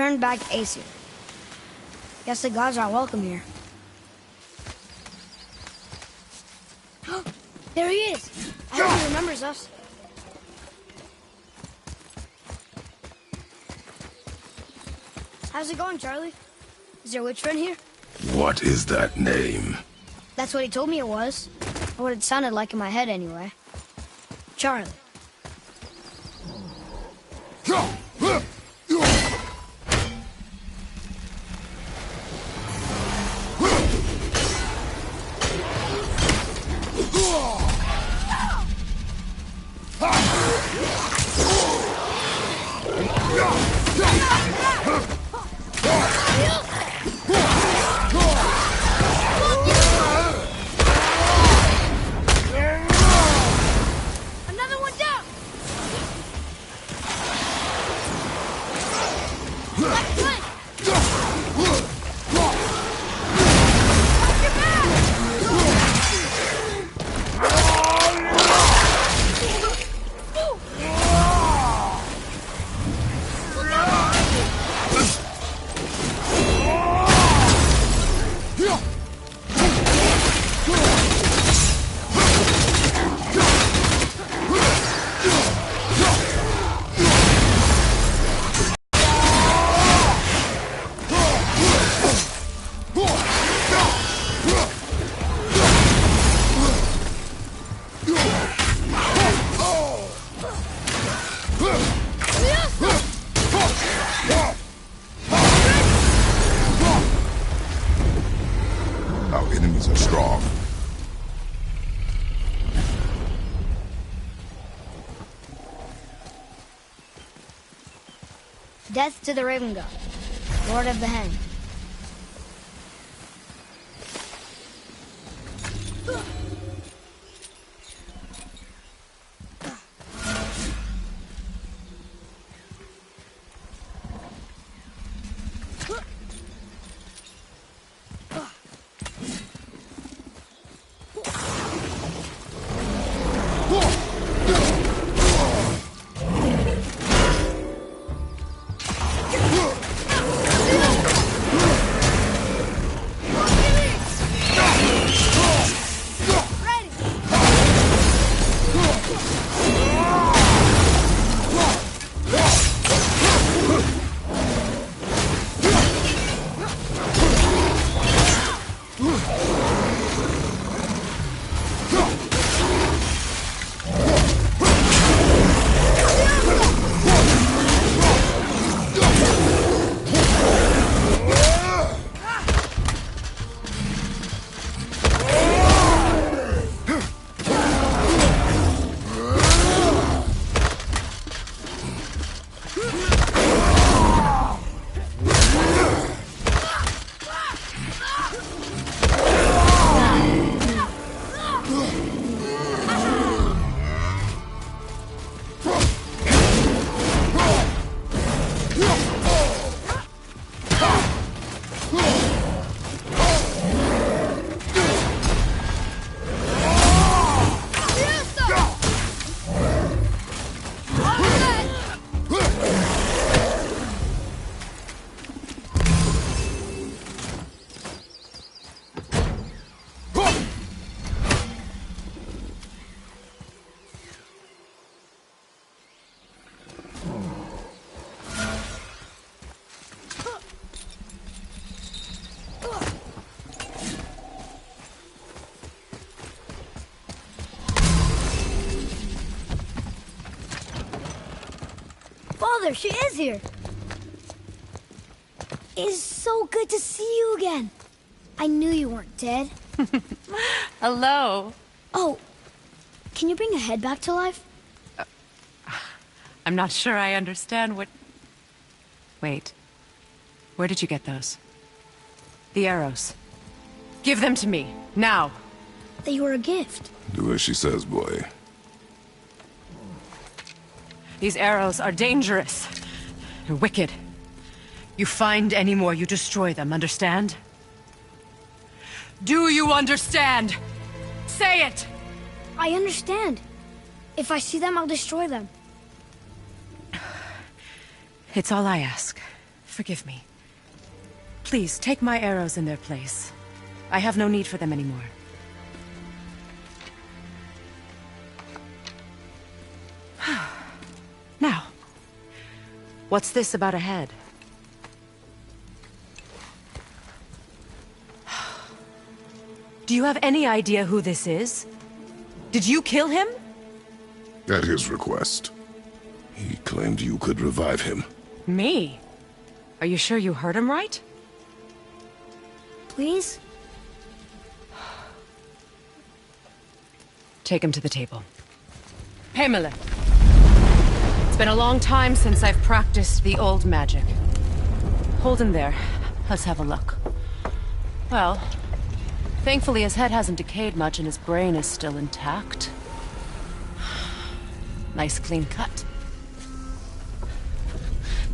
returned back to Aesir. Guess the gods aren't welcome here. There he is! I hope he remembers us. How's it going, Charlie? Is there a witch friend here? What is that name? That's what he told me it was. Or what it sounded like in my head, anyway. Charlie. Our enemies are strong. Death to the Raven God, Lord of the Hanged. Father, she is here. It is so good to see you again. I knew you weren't dead. Hello. Oh, can you bring a head back to life? I'm not sure I understand what... Wait. Where did you get those? The arrows. Give them to me, now. They were a gift. Do as she says, boy. These arrows are dangerous. They're wicked. You find any more, you destroy them, understand? Do you understand? Say it! I understand. If I see them, I'll destroy them. It's all I ask. Forgive me. Please, take my arrows in their place. I have no need for them anymore. Now, what's this about a head? Do you have any idea who this is? Did you kill him? At his request. He claimed you could revive him. Me? Are you sure you heard him right? Please? Take him to the table. Pamela. It's been a long time since I've practiced the old magic. Hold him there. Let's have a look. Well, thankfully his head hasn't decayed much and his brain is still intact. Nice clean cut.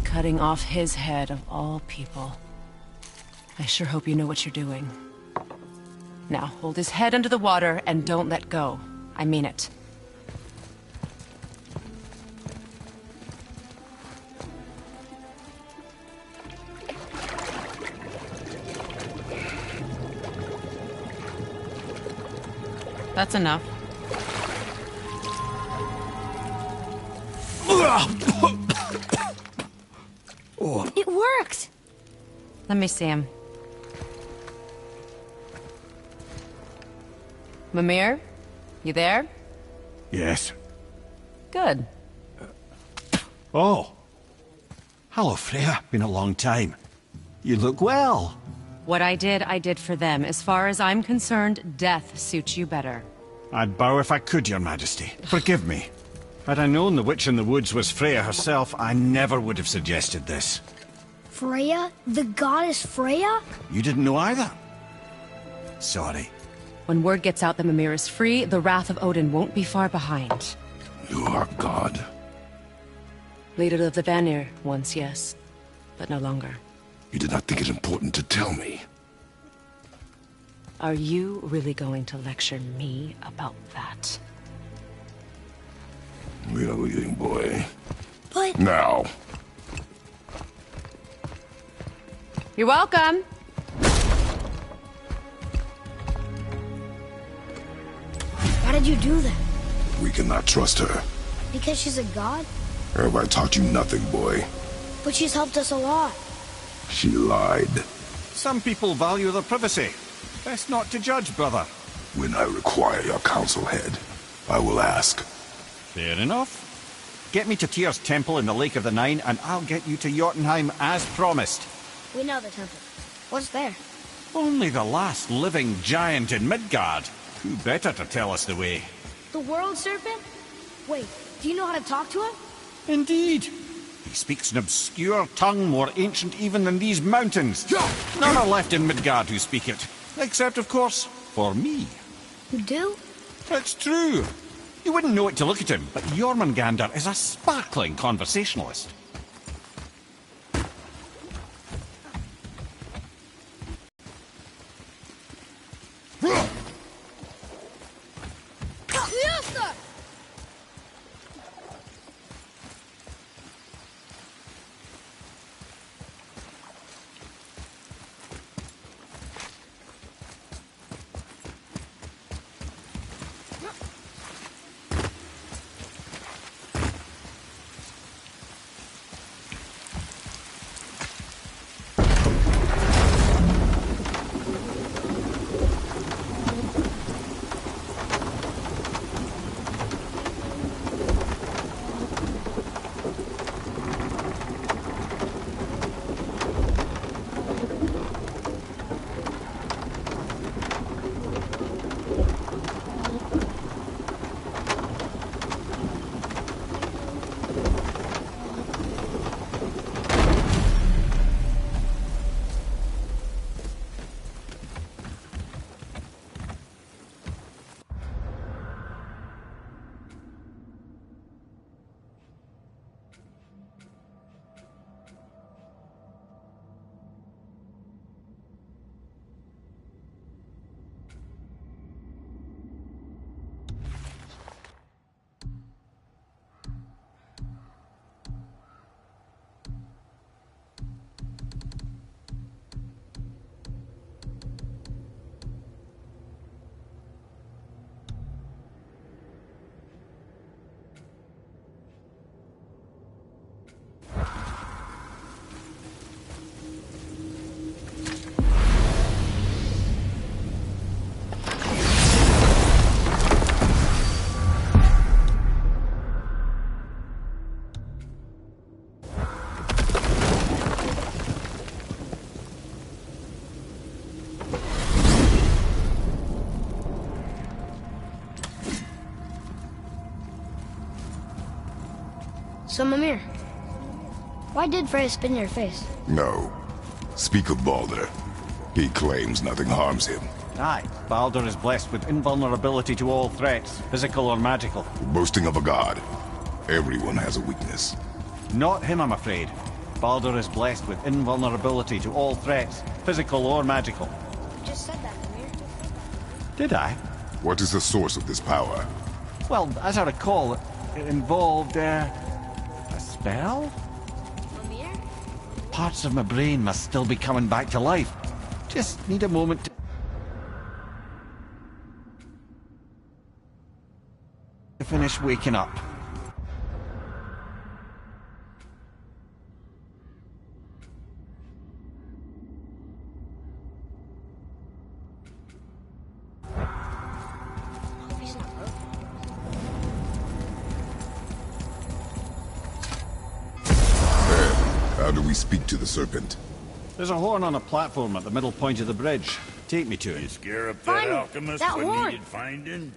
Cutting off his head of all people. I sure hope you know what you're doing. Now, hold his head under the water and don't let go. I mean it. That's enough. It worked! Let me see him. Mimir? You there? Yes. Good. Oh. Hello, Freya. Been a long time. You look well. What I did for them. As far as I'm concerned, death suits you better. I'd bow if I could, Your Majesty. Forgive me. Had I known the witch in the woods was Freya herself, I never would have suggested this. Freya? The goddess Freya? You didn't know either? Sorry. When word gets out that Mimir is free, the wrath of Odin won't be far behind. You are God. Leader of the Vanir, once, yes. But no longer. You did not think it important to tell me. Are you really going to lecture me about that? We are leaving, boy. But... Now. You're welcome! Why did you do that? We cannot trust her. Because she's a god? Have I taught you nothing, boy? But she's helped us a lot. She lied. Some people value their privacy. Best not to judge, brother. When I require your council head, I will ask. Fair enough. Get me to Tyr's temple in the Lake of the Nine, and I'll get you to Jotunheim as promised. We know the temple. What's there? Only the last living giant in Midgard. Who better to tell us the way? The world serpent? Wait, do you know how to talk to him? Indeed. He speaks an obscure tongue more ancient even than these mountains. None are left in Midgard who speak it. Except, of course, for me. You do? It's true. You wouldn't know it to look at him, but Jormungandr is a sparkling conversationalist. So, Mimir, why did Freya spit in your face? No. Speak of Baldur. He claims nothing harms him. Aye, Baldur is blessed with invulnerability to all threats, physical or magical. Boasting of a god. Everyone has a weakness. Not him, I'm afraid. Baldur is blessed with invulnerability to all threats, physical or magical. You just said that, Mimir. Did I? What is the source of this power? Well, as I recall, it involved, a spell? Mimir? Parts of my brain must still be coming back to life. Just need a moment to finish waking up. Hope he's not broken. How do we speak to the serpent? There's a horn on a platform at the middle point of the bridge. Take me to You it. scare up Find that it! alchemist That when horn! needed finding?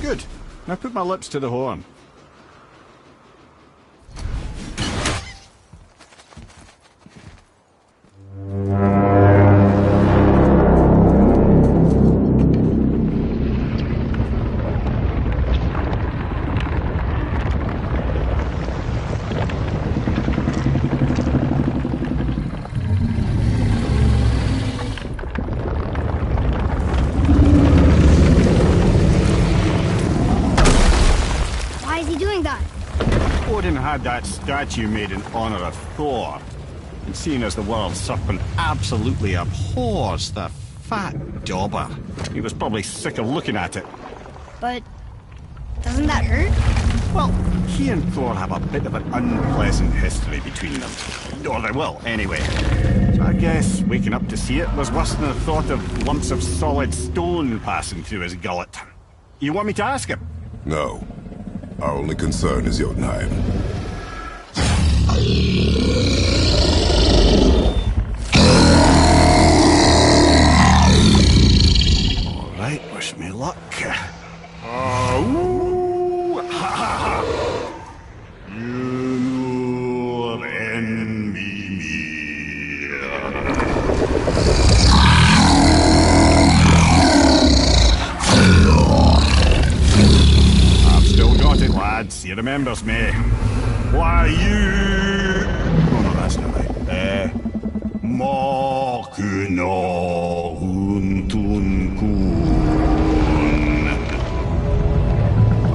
Good. Now put my lips to the horn. Why is he doing that? Odin had that statue made in honor of Thor. And seeing as the world serpent absolutely abhors the fat dauber, he was probably sick of looking at it. But doesn't that hurt? Well, he and Thor have a bit of an unpleasant history between them. Or they will, anyway. So I guess waking up to see it was worse than the thought of lumps of solid stone passing through his gullet. You want me to ask him? No. Our only concern is Jotunheim. All right, wish me luck. Ooh, ha, ha, ha. You envy me. I've still got it, lads. He remembers me. Why you? Oh no, that's not right. Makuna huntun kun.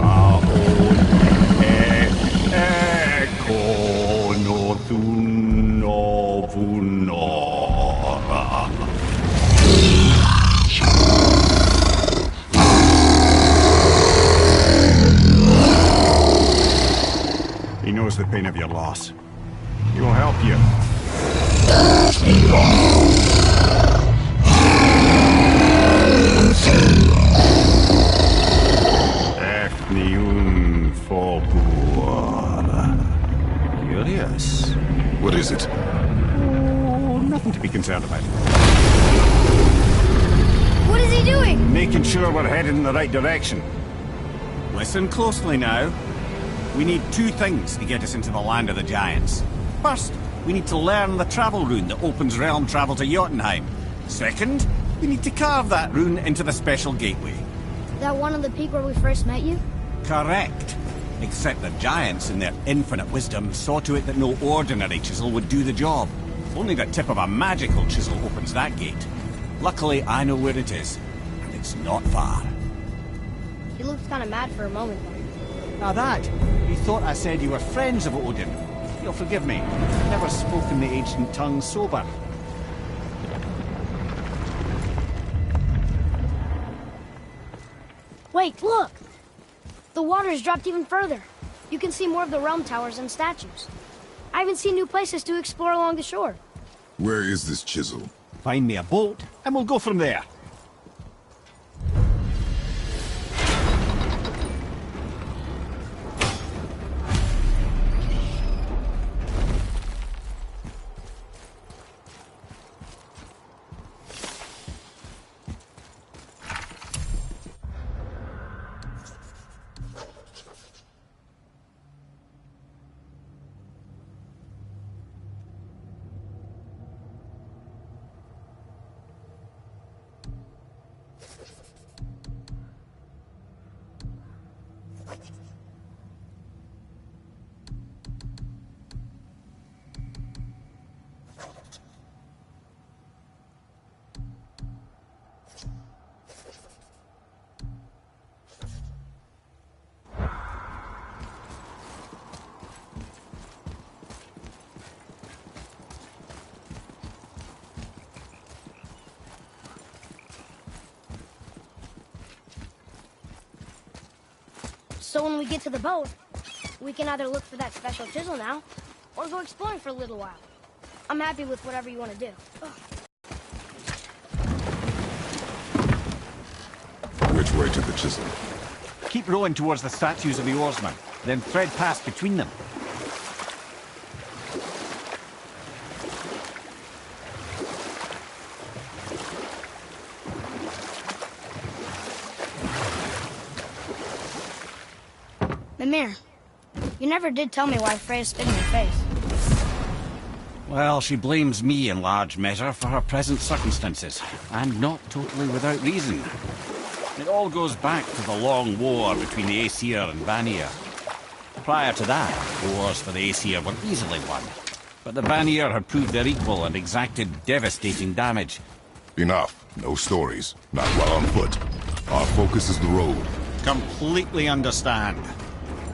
Aon ekono tunno vunora. He knows the pain of your loss. He will help you. Efniun Fobuar. Curious. What is it? Oh, nothing to be concerned about. What is he doing? Making sure we're headed in the right direction. Listen closely now. We need two things to get us into the land of the giants. First, we need to learn the travel rune that opens realm travel to Jotunheim. Second, we need to carve that rune into the special gateway. That one on the peak where we first met you? Correct. Except the giants, in their infinite wisdom, saw to it that no ordinary chisel would do the job. Only the tip of a magical chisel opens that gate. Luckily, I know where it is, and it's not far. He looked kind of mad for a moment there. Now that, you thought I said you were friends of Odin. You'll forgive me. I've never spoken the ancient tongue sober. Wait, look! The water's dropped even further. You can see more of the realm towers and statues. I even see new places to explore along the shore. Where is this chisel? Find me a boat, and we'll go from there. So when we get to the boat, we can either look for that special chisel now, or go exploring for a little while. I'm happy with whatever you want to do. Which way to the chisel? Keep rowing towards the statues of the oarsmen, then thread past between them. Mimir, you never did tell me why Freya spit in your face. Well, she blames me in large measure for her present circumstances, and not totally without reason. It all goes back to the long war between the Aesir and Vanir. Prior to that, the wars for the Aesir were easily won, but the Vanir had proved their equal and exacted devastating damage. Enough. No stories. Not while on foot. Our focus is the road. Completely understand.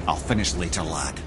I'll finish later, lad.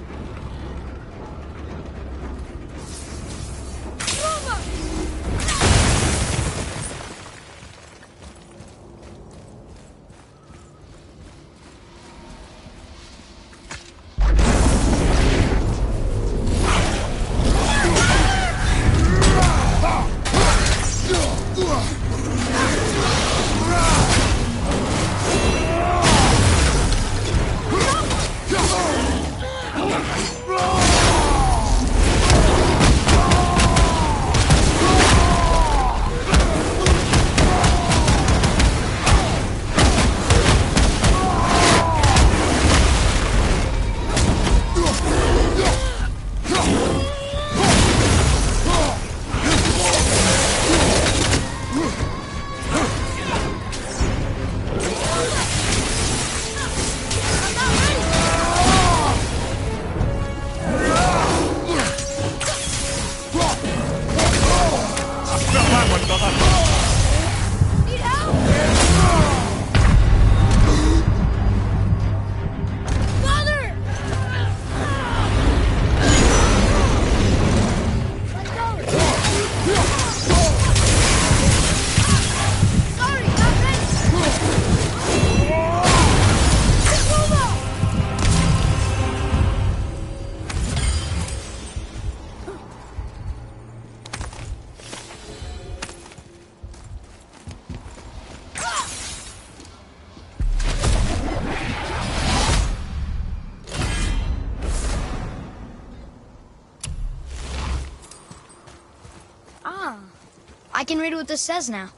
I can read what this says now.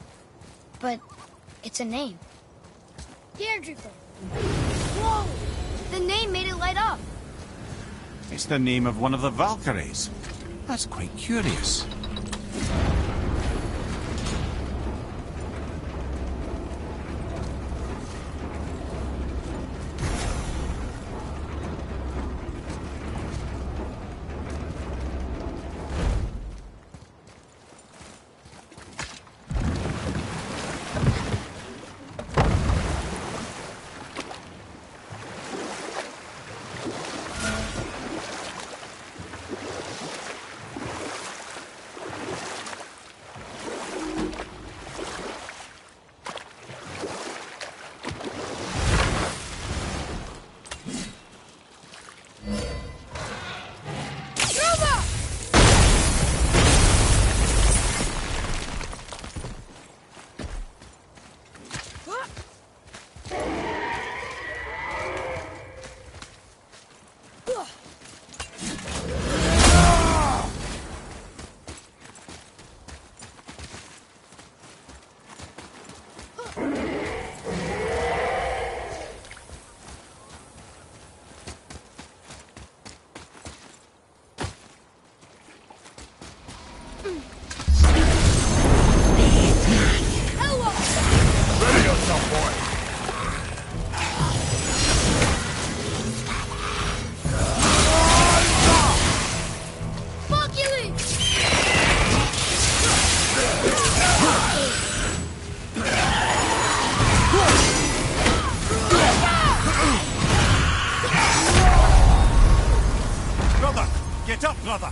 But it's a name. Deirdre. Whoa! The name made it light up. It's the name of one of the Valkyries. That's quite curious. Get up, brother!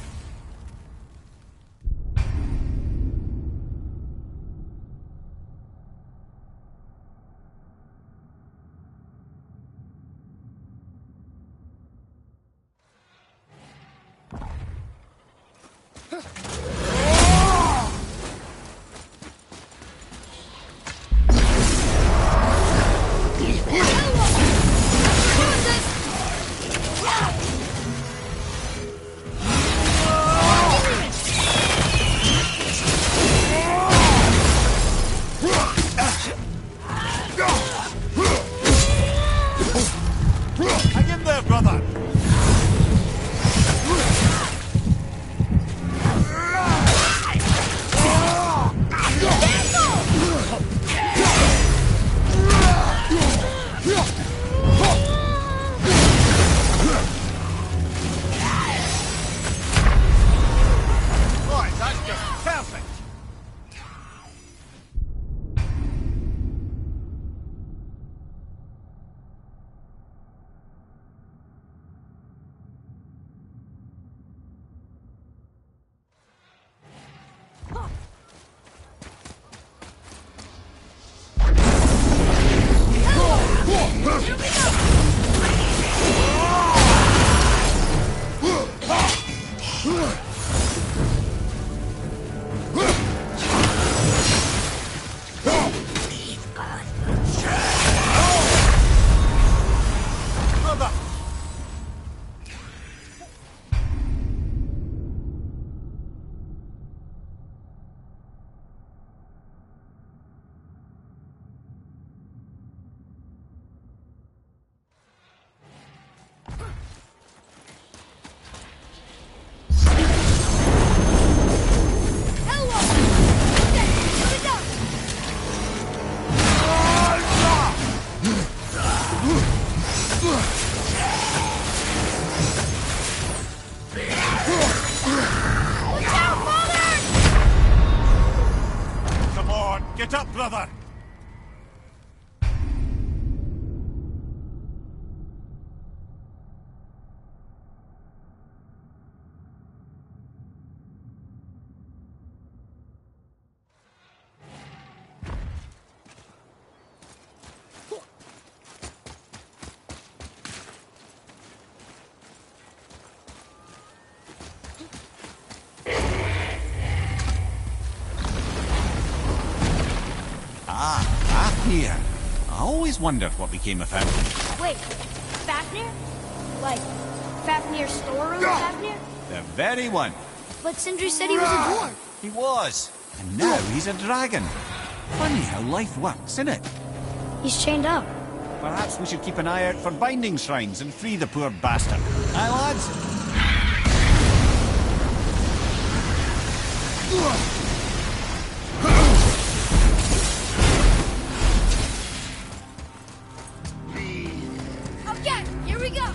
Hang in there, brother! Right, that's just perfect! Brother! Come on, get up, brother! Ah, Fafnir. I always wondered what became of him. Wait, Fafnir? Like, Fafnir's storeroom Fafnir? The very one. But Sindri said he was a dwarf. He was. And now he's a dragon. Funny how life works, isn't it? He's chained up. Perhaps we should keep an eye out for binding shrines and free the poor bastard. Aye, lads? Okay, here we go.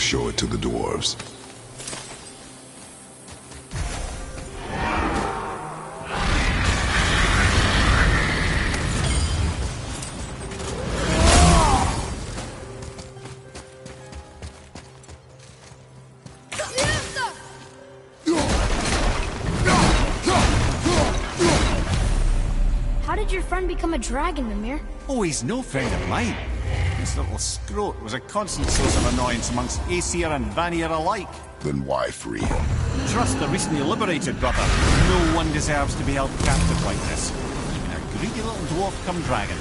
show it to the dwarves. How did your friend become a dragon, Mimir? Oh, he's no friend of mine. This little scrote was a constant source of annoyance amongst Aesir and Vanir alike. Then why free him? Trust the recently liberated brother. No one deserves to be held captive like this. Even a greedy little dwarf come dragon.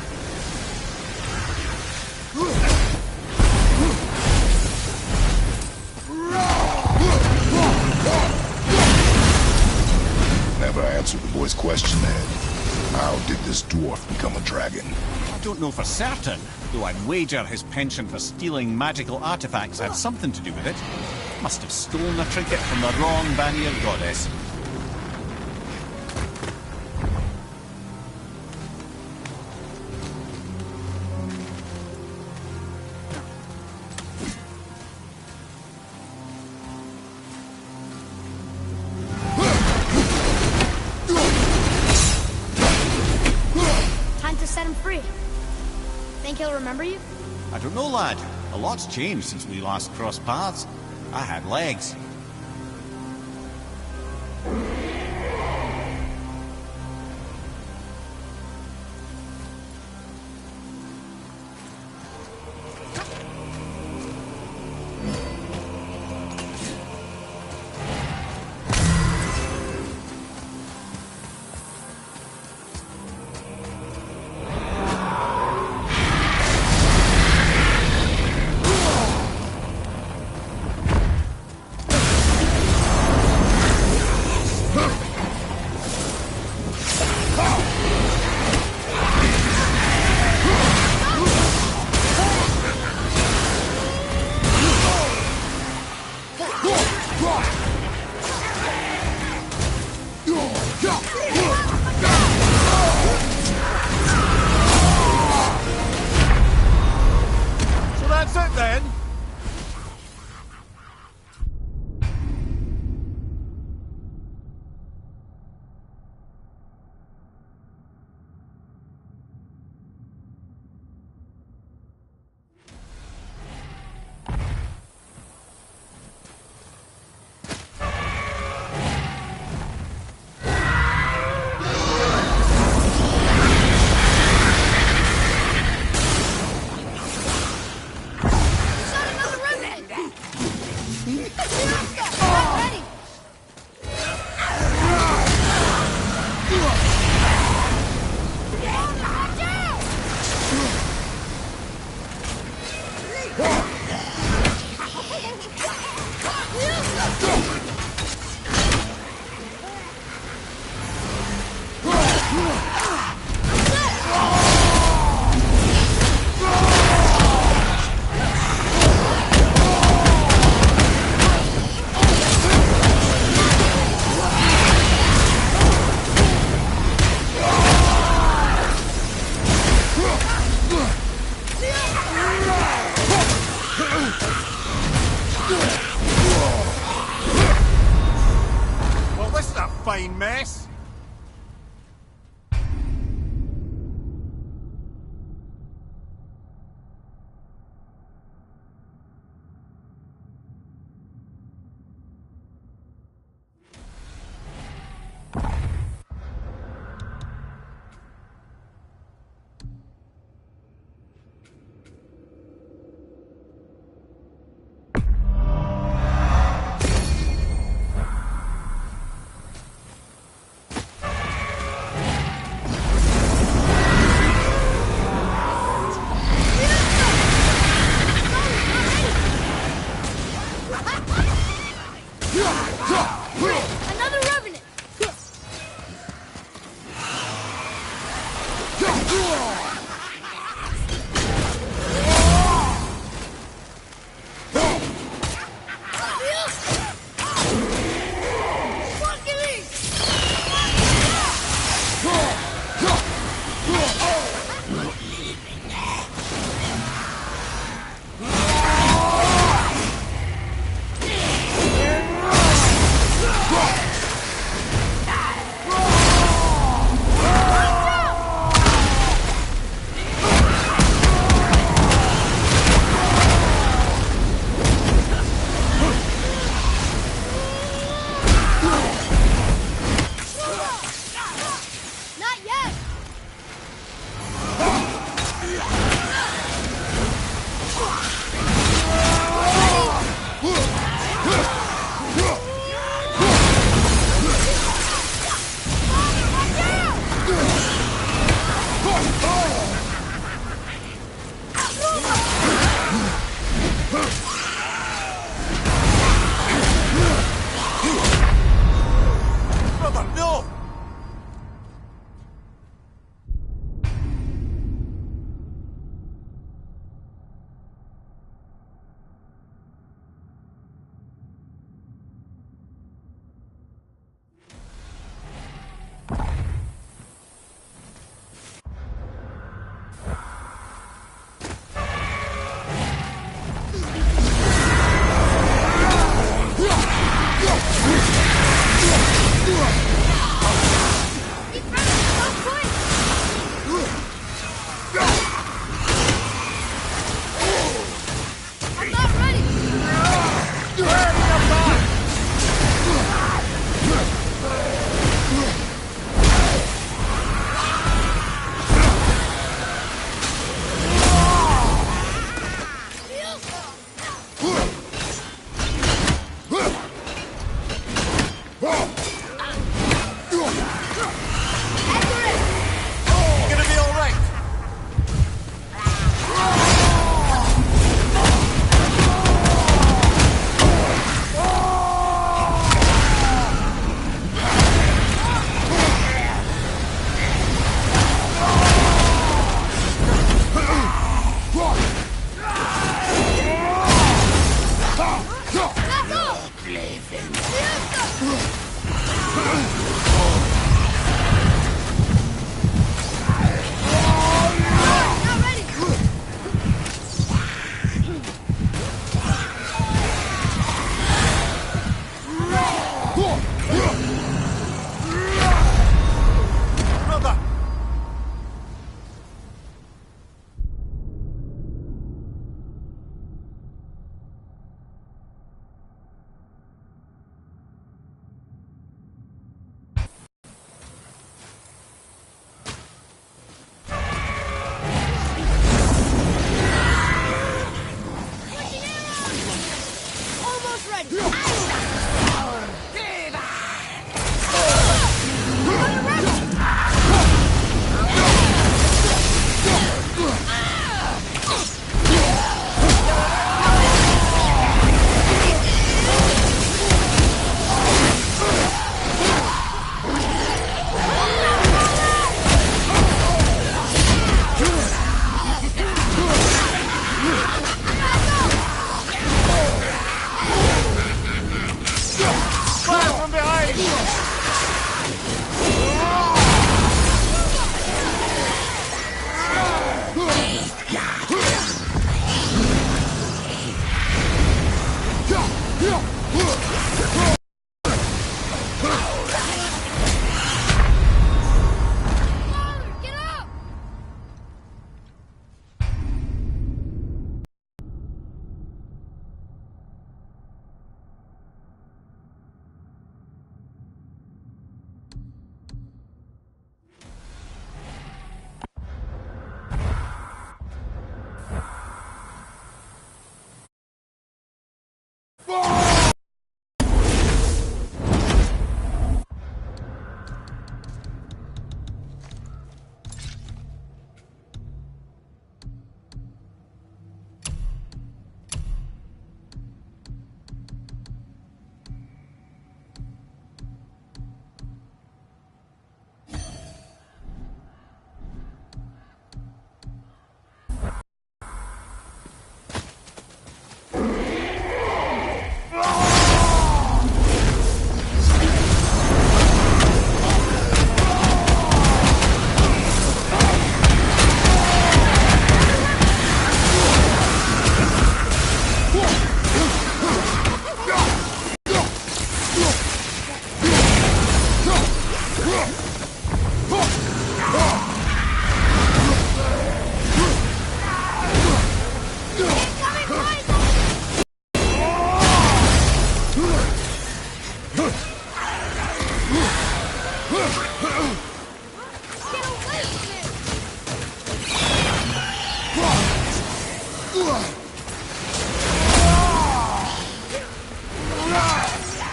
Never answered the boy's question then. How did this dwarf become a dragon? I don't know for certain, though I'd wager his penchant for stealing magical artifacts had something to do with it. Must have stolen a trinket from the wrong Vanir goddess. Time to set him free. Think he'll remember you? I don't know, lad. A lot's changed since we last crossed paths. I had legs. So that's it then? Well, this is a fine mess.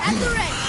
At the ready.